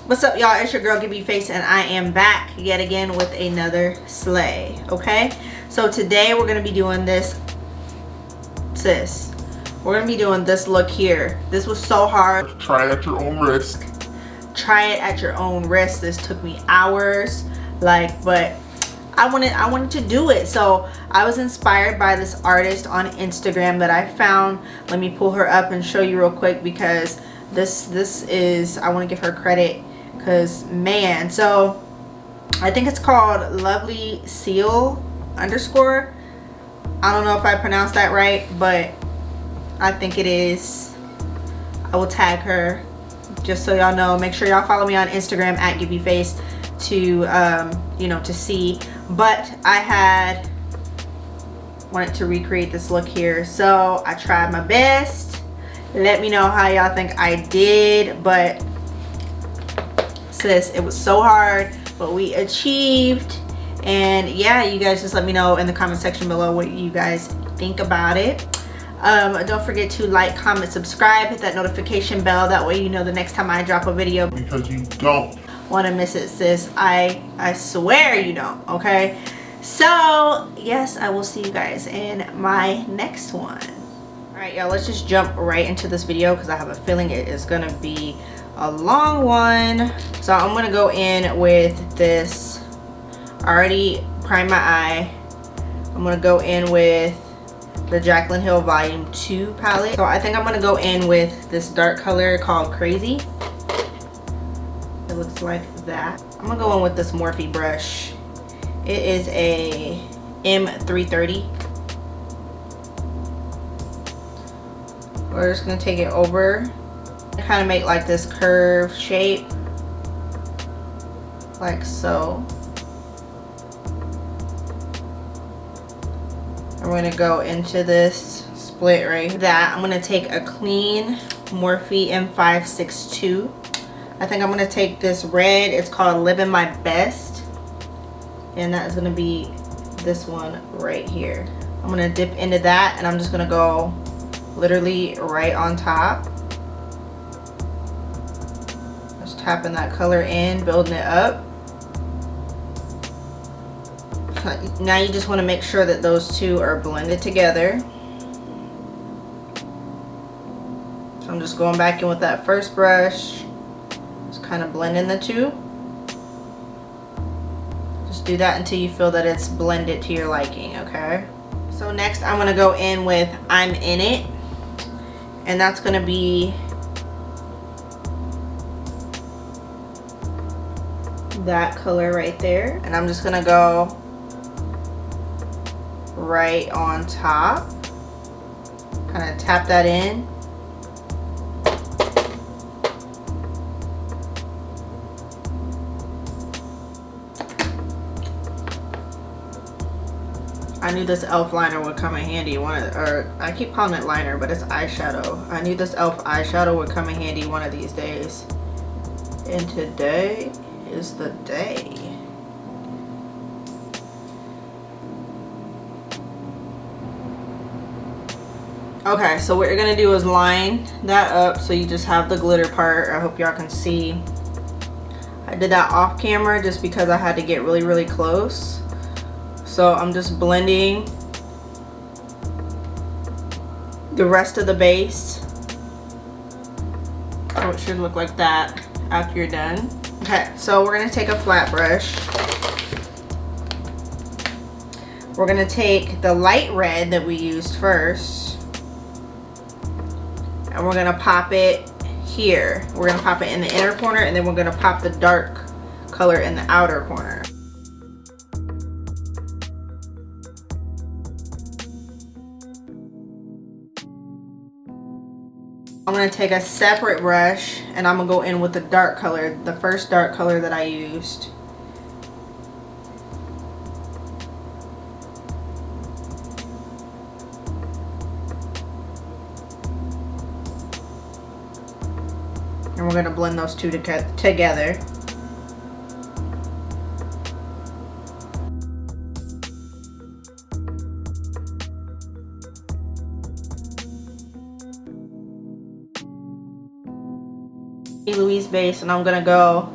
What's up, y'all? It's your girl Give You Face, and I am back yet again with another slay. Okay, so today we're gonna be doing this, sis. We're gonna be doing this look here. This was so hard. Try it at your own risk. Try it at your own risk. This took me hours, but I wanted to do it. So I was inspired by this artist on Instagram that I found. Let me pull her up and show you real quick, because this is, I want to give her credit, because man, so I think it's called Lovely Seal _. I don't know if I pronounced that right, but I think it is. I will tag her just so y'all know. Make sure y'all follow me on Instagram at giveyouface to see. But I wanted to recreate this look here, so I tried my best. Let me know how y'all think I did. But sis, it was so hard, but we achieved. And yeah, you guys just let me know in the comment section below what you guys think about it. Don't forget to like, comment, subscribe, hit that notification bell. That way you know the next time I drop a video, because you don't want to miss it, sis. I swear you don't. Okay, so yes, I will see you guys in my next one. All right, y'all, let's just jump right into this video, because I have a feeling it is gonna be a long one. So I'm gonna go in with this. I already primed my eye. I'm gonna go in with the Jaclyn Hill Volume 2 palette. So I think I'm gonna go in with this dark color called Crazy. It looks like that. I'm gonna go in with this Morphe brush. It is a M330. We're just gonna take it over, kind of make like this curved shape, like so. I'm gonna go into this split right here. I'm gonna take a clean Morphe M562. I think I'm gonna take this red. It's called Living My Best, and that is gonna be this one right here. I'm gonna dip into that, and I'm just gonna go literally right on top. Just tapping that color in, building it up. Now you just want to make sure that those two are blended together. So I'm just going back in with that first brush, just kind of blending the two. Just do that until you feel that it's blended to your liking, okay? So next I'm going to go in with I'm In It, and that's going to be that color right there. And I'm just going to go right on top, kind of tap that in. I knew this e.l.f. liner would come in handy. I keep calling it liner, but it's eyeshadow. I knew this e.l.f. eyeshadow would come in handy one of these days, and today is the day. Okay, so what you're gonna do is line that up so you just have the glitter part. I hope y'all can see. I did that off camera just because I had to get really close. So I'm just blending the rest of the base. So it should look like that after you're done. Okay, so we're gonna take a flat brush. We're gonna take the light red that we used first, and we're gonna pop it here. We're gonna pop it in the inner corner, and then we're gonna pop the dark color in the outer corner. I'm gonna take a separate brush, and I'm gonna go in with the dark color, the first dark color that I used. And we're going to blend those two together. Louise base, and I'm going to go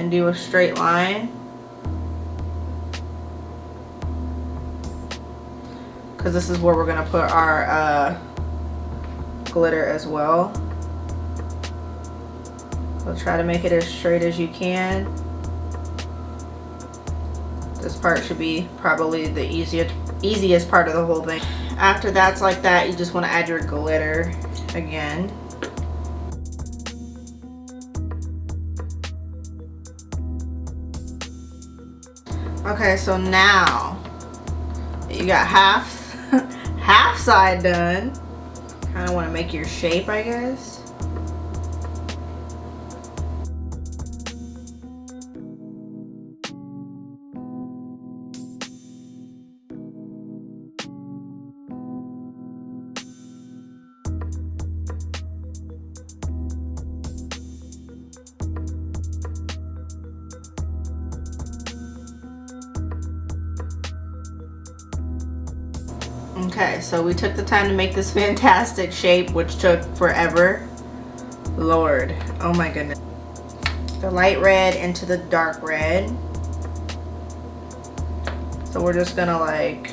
and do a straight line. Because this is where we're going to put our glitter as well. So try to make it as straight as you can. This part should be probably the easiest part of the whole thing. After that's like that, you just want to add your glitter again. Okay, so now you got half side done. Kind of want to make your shape, I guess. Okay, so we took the time to make this fantastic shape, which took forever. Lord, oh my goodness. The light red into the dark red. So we're just gonna like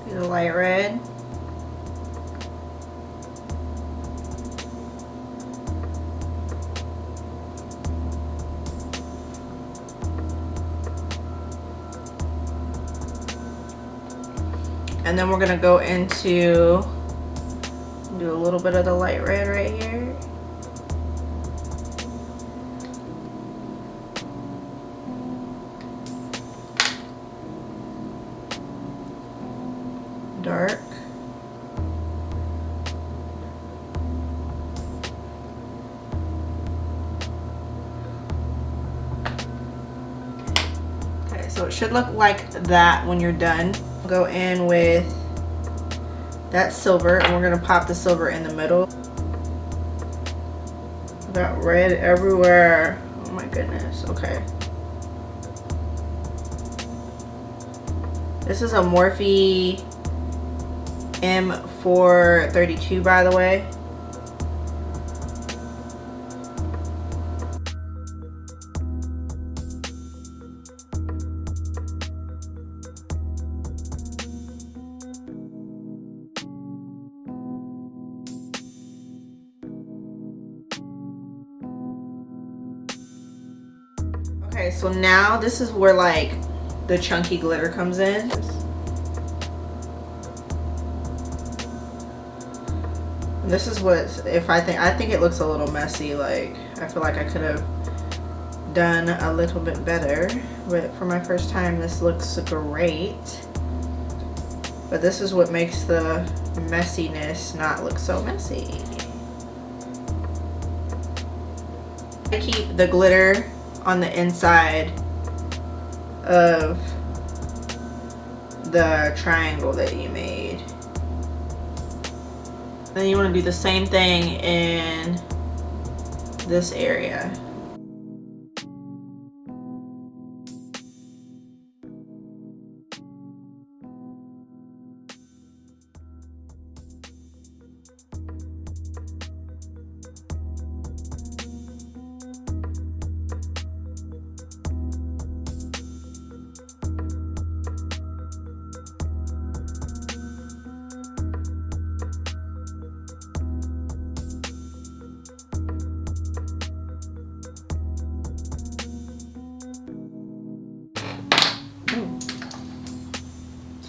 the light red. And then we're gonna go into, do a little bit of the light red right here. Dark. Okay, so it should look like that when you're done. Go in with that silver, and we're gonna pop the silver in the middle. Got red everywhere. Oh my goodness. Okay. This is a Morphe M432, by the way. Okay, so now this is where like the chunky glitter comes in. This is what, if I think it looks a little messy. Like, I feel like I could have done a little bit better, but for my first time this looks great. But this is what makes the messiness not look so messy. I keep the glitter on the inside of the triangle that you made. Then you want to do the same thing in this area.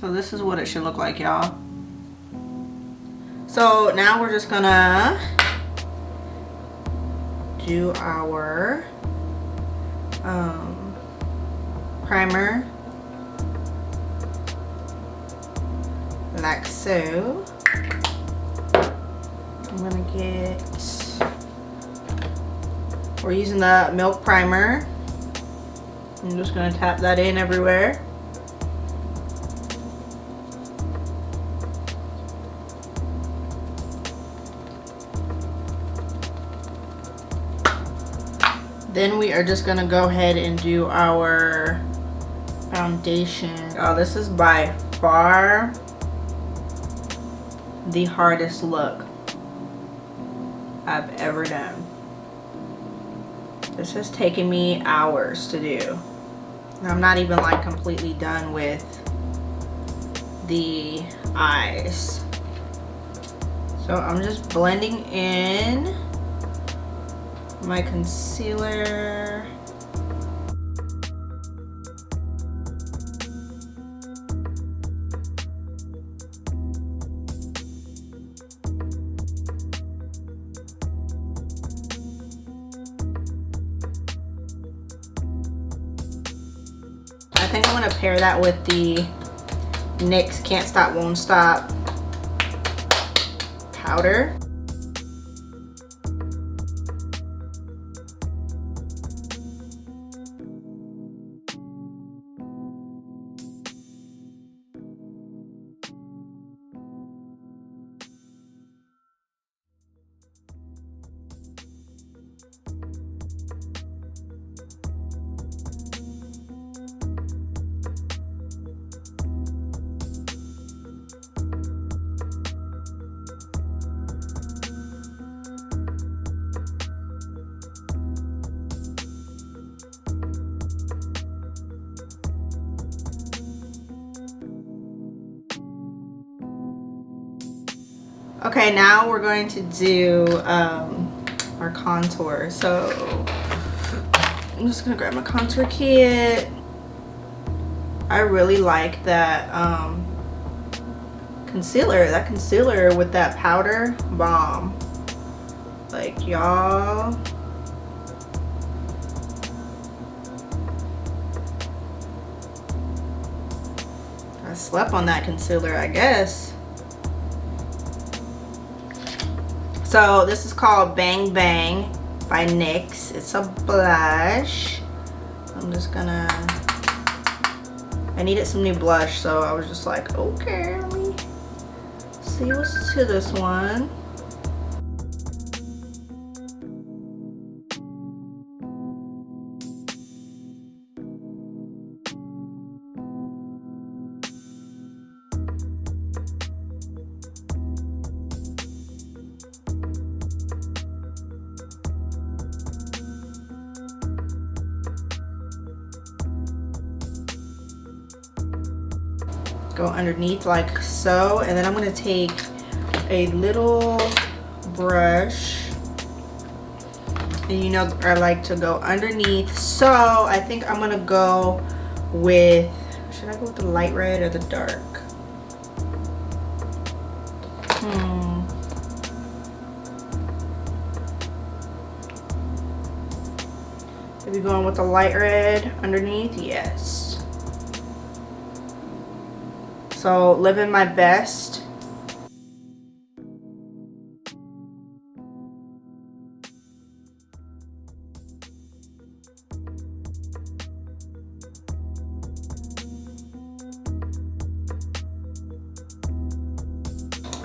So this is what it should look like, y'all. So now we're just gonna do our primer like so. I'm gonna get, we're using the milk primer. I'm just gonna tap that in everywhere. Then we are just gonna go ahead and do our foundation. Oh, this is by far the hardest look I've ever done. This has taken me hours to do. And I'm not even like completely done with the eyes. So I'm just blending in my concealer. I think I'm gonna pair that with the NYX Can't Stop Won't Stop powder. Okay, now we're going to do our contour. So I'm just gonna grab my contour kit. I really like that concealer. That concealer with that powder, bomb. Like, y'all. I slept on that concealer, I guess. So this is called Bang Bang by NYX. It's a blush. I'm just gonna, I needed some new blush, so I was just like, okay, let me see what's to this one. Go underneath like so, and then I'm gonna take a little brush, and you know I like to go underneath, so I think I'm gonna go with, should I go with the light red or the dark? Maybe going with the light red underneath, yes. So, living my best.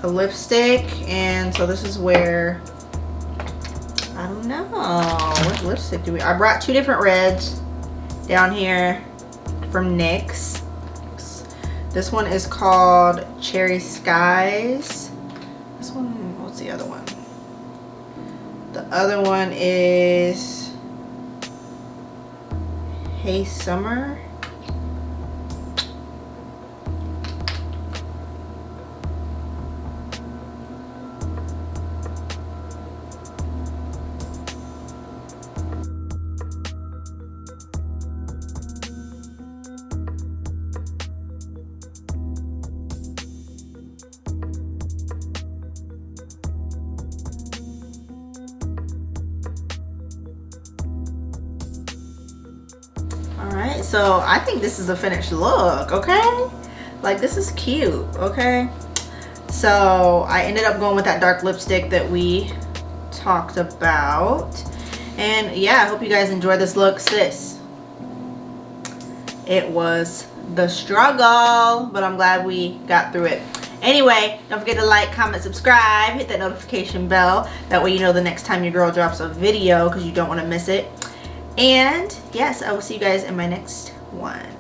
A lipstick, and so this is where, I don't know, what lipstick do we, I brought two different reds down here from NYX. This one is called Cherry Skies. This one, what's the other one? The other one is Hey Summer. Alright, so I think this is a finished look, okay? Like, this is cute, okay? So I ended up going with that dark lipstick that we talked about. And yeah, I hope you guys enjoyed this look. Sis, it was the struggle, but I'm glad we got through it. Anyway, don't forget to like, comment, subscribe, hit that notification bell. That way you know the next time your girl drops a video, because you don't want to miss it. And yes, I will see you guys in my next one.